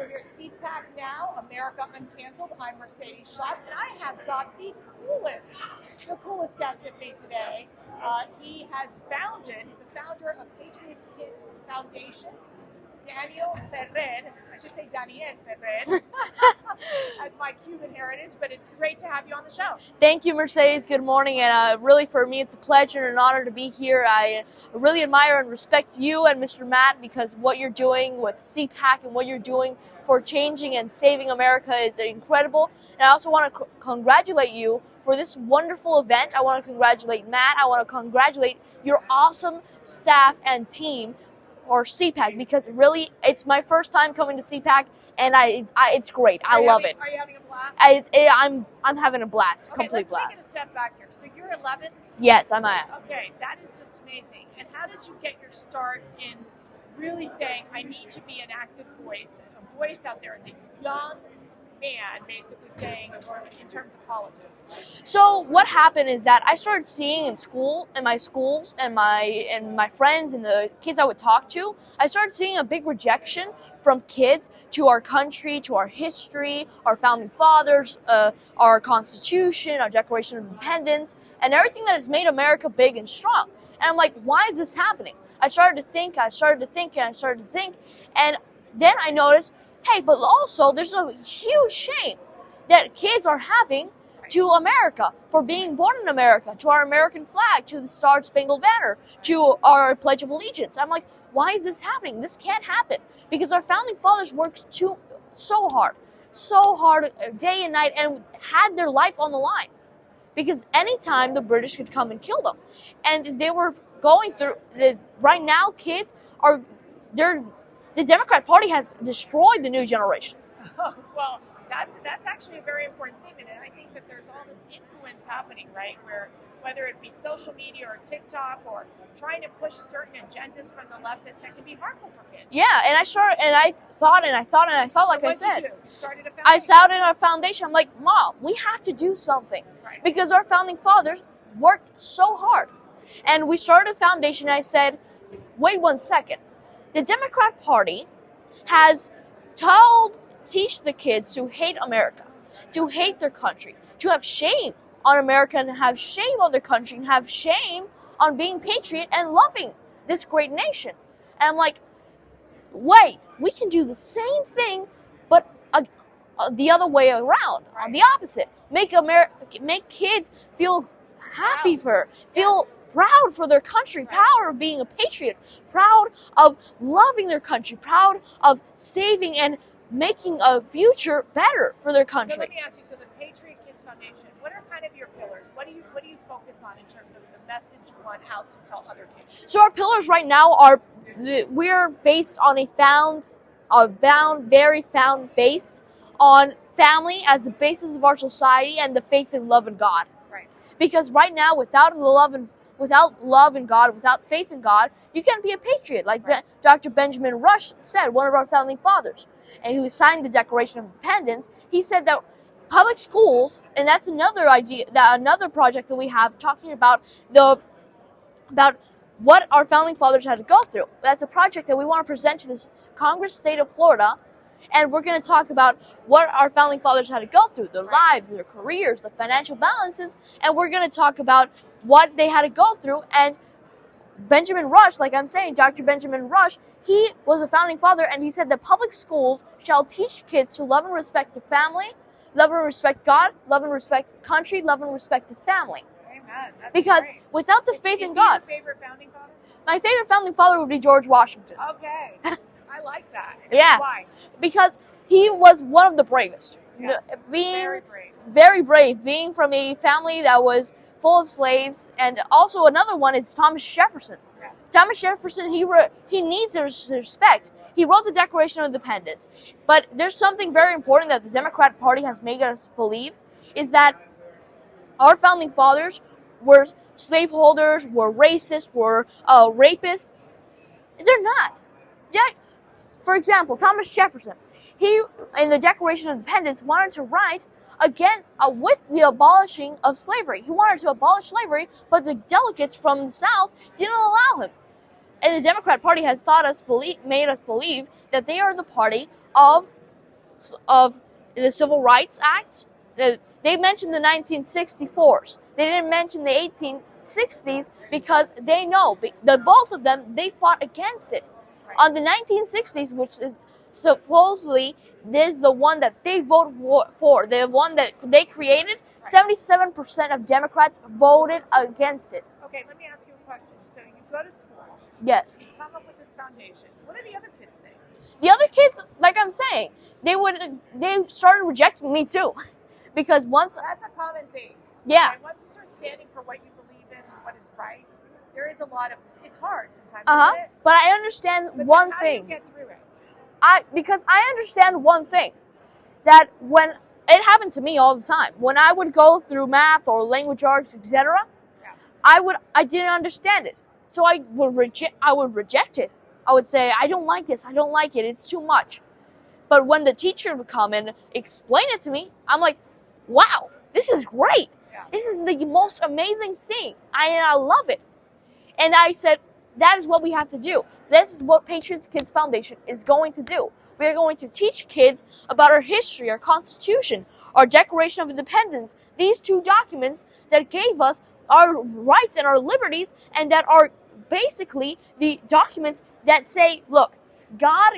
We're here at CPAC now, America Uncanceled. I'm Mercedes Schlapp, and I have got the coolest guest with me today. He's a founder of Patriots Kids Foundation, Daniel Ferrer. I should say Daniel Ferrer, as my Cuban heritage, but it's great to have you on the show. Thank you, Mercedes. Good morning, and really for me it's a pleasure and an honor to be here. I really admire and respect you and Mr. Matt because what you're doing with CPAC and what you're doing for changing and saving America is incredible. And I also want to congratulate you for this wonderful event. I want to congratulate Matt. I want to congratulate your awesome staff and team for CPAC because really it's my first time coming to CPAC. And it's great. I love it. Are you having a blast? I'm having a blast, Okay, complete let's blast. take it a step back here. So you're 11? Yes, I'm at. Okay, that is just amazing. And how did you get your start in really saying, I need to be an active voice, a voice out there as a young man, basically saying, in terms of politics? So what happened is that I started seeing in school, in my schools, and my friends and the kids I would talk to, I started seeing a big rejection from kids to our country, to our history, our founding fathers, our Constitution, our Declaration of Independence, and everything that has made America big and strong. And I'm like, why is this happening? I started to think, and then I noticed, hey, but also there's a huge shame that kids are having to America, for being born in America, to our American flag, to the Star-Spangled Banner, to our Pledge of Allegiance. I'm like, why is this happening? This can't happen. Because our founding fathers worked so hard day and night and had their life on the line. Because anytime the British could come and kill them. And they were going through, right now kids are, the Democrat Party has destroyed the new generation. Well, that's actually a very important statement, and I think that there's all this influence happening, right? Where whether it be social media or TikTok or trying to push certain agendas from the left that can be harmful for kids. Yeah, and I thought, like I said, you started a foundation. I started a foundation. I'm like, Mom, we have to do something. Right. Because our founding fathers worked so hard. And we started a foundation, and I said, wait 1 second. The Democrat Party has teach the kids to hate America, to hate their country, to have shame on America and have shame on their country and have shame on being patriot and loving this great nation. And I'm like, wait, we can do the same thing, but the other way around, Right. on the opposite. Make kids feel happy feel proud for their country, Right. proud of being a patriot, proud of loving their country, proud of saving and making a future better for their country. So let me ask you, so the Patriot Kids Foundation, what are kind of your pillars? What do you focus on in terms of the message you want out to tell other kids? So our pillars right now are, we're based on based on family as the basis of our society and the faith and love in God. Right. Because right now, without love in God, without faith in God, you can't be a patriot. Like Right. Dr. Benjamin Rush said, one of our founding fathers, and who signed the Declaration of Independence, he said that public schools, and that's another project that we have talking about what our founding fathers had to go through. That's a project that we want to present to the Congress state of Florida, and we're going to talk about what our founding fathers had to go through, their lives, their careers, the financial balances, and we're going to talk about what they had to go through. And Benjamin Rush, like I'm saying, Dr. Benjamin Rush, he was a founding father, and he said that public schools shall teach kids to love and respect the family, love and respect God, love and respect the country, love and respect the family. Amen. That's Because great. without the faith in God, Is he your favorite founding father? my favorite founding father would be George Washington. Okay. I like that. Yeah. Why? Because he was one of the bravest. Yes. Being Very brave. very brave, being from a family that was full of slaves, and also another one is Thomas Jefferson. Yes. Thomas Jefferson, he needs respect. He wrote the Declaration of Independence. But there's something very important that the Democrat Party has made us believe, is that our founding fathers were slaveholders, were racist, were rapists. They're not. For example, Thomas Jefferson, he, in the Declaration of Independence, wanted to write again with the abolishing of slavery. He wanted to abolish slavery, but the delegates from the South didn't allow him. And the Democrat Party has made us believe that they are the party of of the Civil Rights Act. They mentioned the 1964s. They didn't mention the 1860s because they know the both of them, they fought against it. On the 1960s, which is supposedly is the one that they vote for, the one that they created, 77% of Democrats voted against it. Okay, let me ask you a question. So you go to school. Yes. You come up with this foundation. What do the other kids think? The other kids, like I'm saying, they started rejecting me too, because once That's a common theme. yeah. Okay, once you start standing for what you believe in and what is right, there is a lot of. It's hard sometimes. Isn't it? But I understand But one then how thing. do you get through it? Because I understand one thing, that when it happened to me all the time, when I would go through math or language arts, etc., Yeah. I didn't understand it, so I would reject it. I would say, I don't like this, I don't like it, it's too much. But when the teacher would come and explain it to me, I'm like, wow, this is great. Yeah. This is the most amazing thing. I love it. And I said, that is what we have to do. This is what Patriots Kids Foundation is going to do. We are going to teach kids about our history, our Constitution, our Declaration of Independence, these two documents that gave us our rights and our liberties, and that are basically the documents that say, look, God